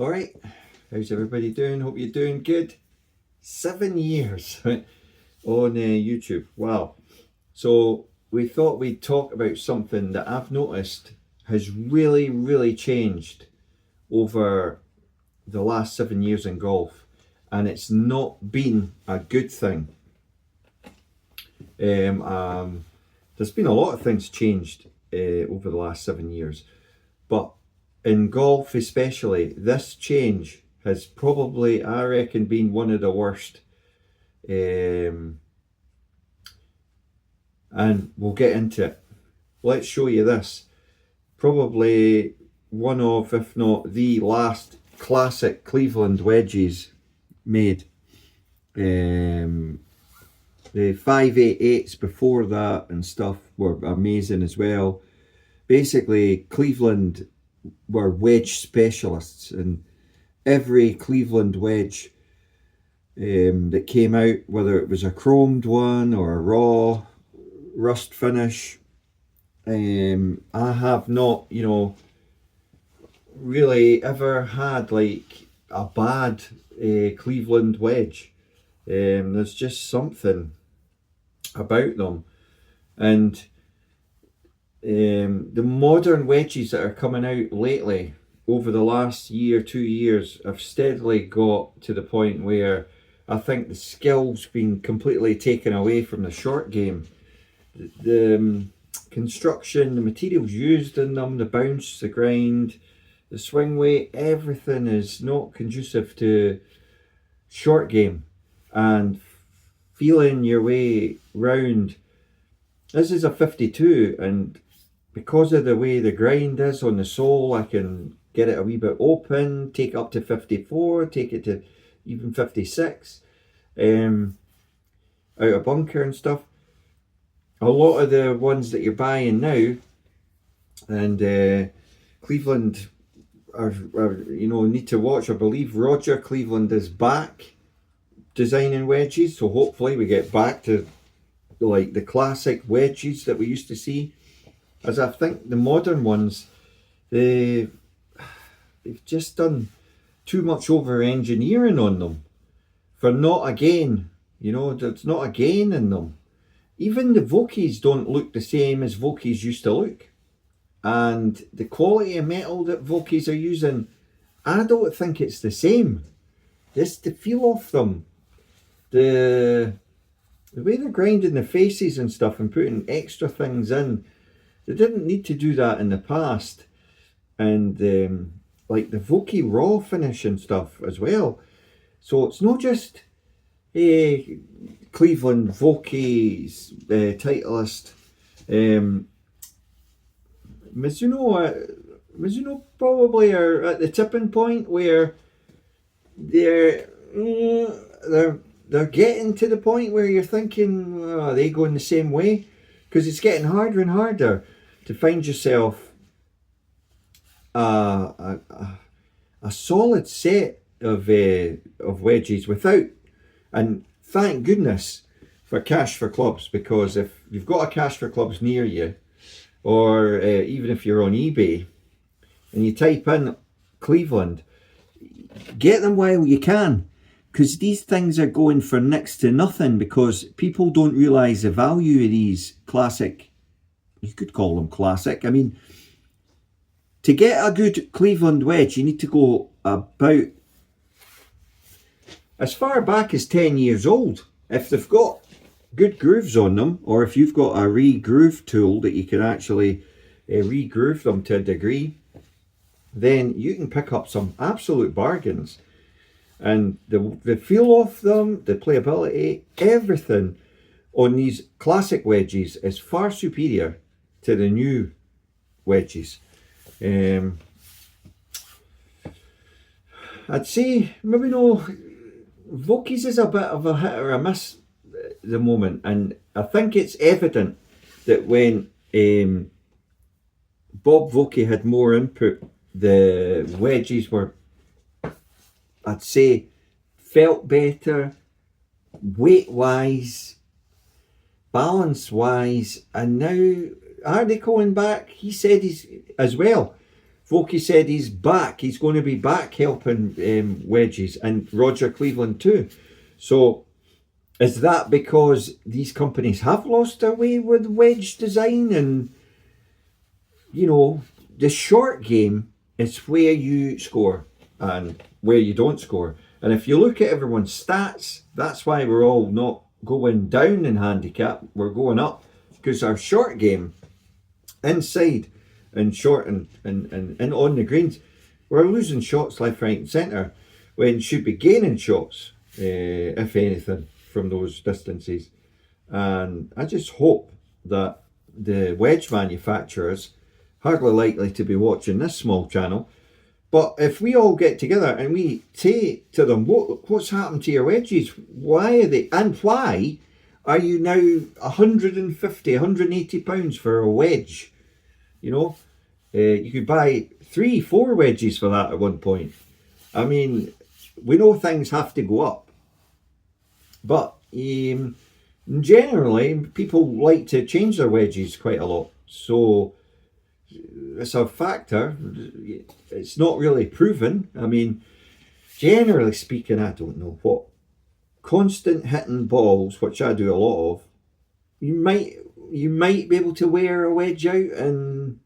All right, how's everybody doing? Hope you're doing good. 7 years on YouTube. Wow. So we thought we'd talk about something that I've noticed has really changed over the last 7 years in golf, and it's not been a good thing. There's been a lot of things changed over the last 7 years, but in golf especially, this change has probably, I reckon, been one of the worst. And we'll get into it. Let's show you this. Probably one of, if not the last classic Cleveland wedges made. The 588s before that and stuff were amazing as well. Basically, Cleveland were wedge specialists, and every Cleveland wedge that came out, whether it was a chromed one or a raw rust finish, I have not, really ever had like a bad Cleveland wedge. There's just something about them, and the modern wedges that are coming out lately over the last year, 2 years, have steadily got to the point where I think the skill's been completely taken away from the short game. The construction, the materials used in them, the bounce, the grind, the swing weight, everything is not conducive to short game and feeling your way round. This is a 52, and because of the way the grind is on the sole, I can get it a wee bit open, take it up to 54, take it to even 56, out of bunker and stuff. A lot of the ones that you're buying now, and Cleveland are need to watch. I believe Roger Cleveland is back designing wedges, so hopefully we get back to like the classic wedges that we used to see. As I think the modern ones, they've just done too much over engineering on them for not a gain. There's not a gain in them. Even the Vokeys don't look the same as Vokeys used to look. And the quality of metal that Vokeys are using, I don't think it's the same. Just the feel of them, the way they're grinding the faces and stuff and putting extra things in, they didn't need to do that in the past. And like the Vokey raw finish and stuff as well. So it's not just Cleveland Vokeys Titleist. Mizuno probably are at the tipping point where they're getting to the point where you're thinking, are they going the same way? Because it's getting harder and harder to find yourself a solid set of wedges without, and thank goodness for Cash for Clubs, because if you've got a Cash for Clubs near you, or even if you're on eBay and you type in Cleveland, get them while you can, because these things are going for next to nothing, because people don't realise the value of these classic, you could call them classic. I mean, to get a good Cleveland wedge, you need to go about as far back as 10 years old. If they've got good grooves on them, or if you've got a re-groove tool that you can actually re-groove them to a degree, then you can pick up some absolute bargains. And the feel of them, the playability, everything on these classic wedges is far superior to the new wedges. I'd say maybe no, Vokeys is a bit of a hit or a miss at the moment, and I think it's evident that when Bob Vokey had more input, the wedges were, I'd say, felt better, weight wise, balance wise, and now are they going back? He said he's as well. Folky said he's back. He's going to be back helping wedges, and Roger Cleveland too. So is that because these companies have lost their way with wedge design? And, you know, the short game is where you score and where you don't score. And if you look at everyone's stats, that's why we're all not going down in handicap. We're going up because our short game inside and short and on the greens, we're losing shots left, right and centre when should be gaining shots, if anything, from those distances. And I just hope that the wedge manufacturers, hardly likely to be watching this small channel, but if we all get together and we say to them, what's happened to your wedges? Why are they, and why are you now 150, 180 pounds for a wedge? You know, you could buy 3-4 wedges for that at one point. I mean, we know things have to go up, but generally people like to change their wedges quite a lot. So it's a factor. It's not really proven. I mean, generally speaking, I don't know what constant hitting balls, which I do a lot of, you might be able to wear a wedge out in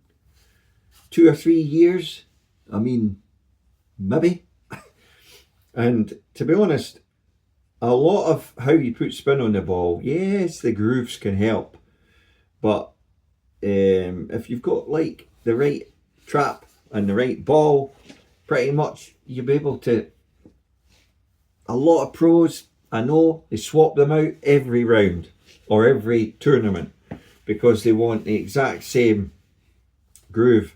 2 or 3 years. I mean, maybe. And to be honest, a lot of how you put spin on the ball, yes, the grooves can help, but if you've got like the right trap and the right ball, pretty much you'll be able to. A lot of pros, I know, they swap them out every round or every tournament because they want the exact same groove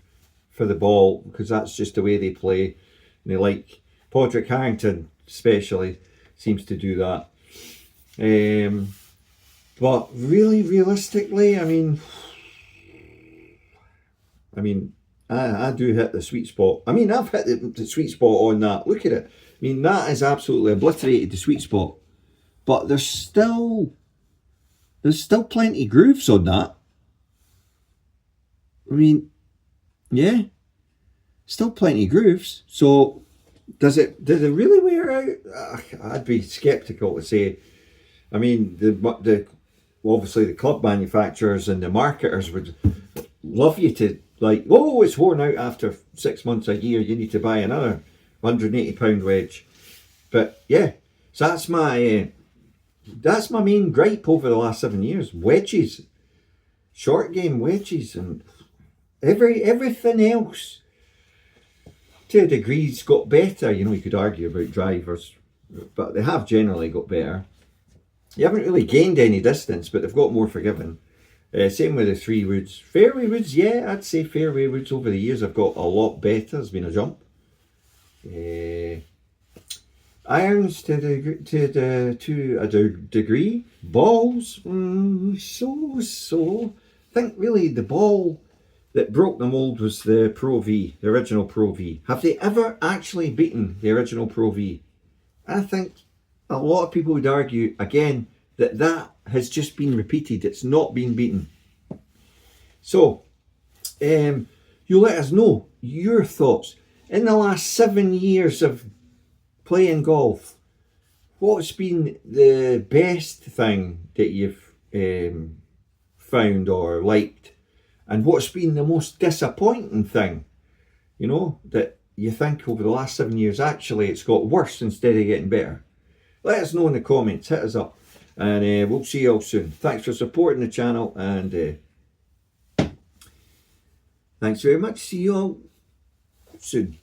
for the ball, because that's just the way they play. And they like Padraig Harrington especially seems to do that. But really, realistically, I mean, I do hit the sweet spot. I mean, I've hit the sweet spot on that. Look at it. I mean, that has absolutely obliterated the sweet spot. But there's still plenty grooves on that. I mean, yeah, still plenty grooves. So does it really wear out? I'd be skeptical to say. I mean, the obviously the club manufacturers and the marketers would love you to, like, oh, it's worn out after 6 months, a year, you need to buy another £180 wedge. But yeah, so that's my main gripe over the last 7 years. Wedges, short game wedges, and everything else to a degree's got better. You know, you could argue about drivers, but they have generally got better. You haven't really gained any distance, but they've got more forgiving. Same with the 3 woods. Fairway woods, yeah, I'd say fairway woods over the years have got a lot better. There's been a jump. Irons to a degree. Balls, so. I think really the ball that broke the mould was the Pro V, the original Pro V. Have they ever actually beaten the original Pro V? I think a lot of people would argue, again, that has just been repeated. It's not been beaten. So, you let us know your thoughts. In the last 7 years of playing golf, what's been the best thing that you've found or liked? And what's been the most disappointing thing, you know, that you think over the last 7 years, actually it's got worse instead of getting better? Let us know in the comments, hit us up, and we'll see you all soon. Thanks for supporting the channel, and thanks very much. See you all soon.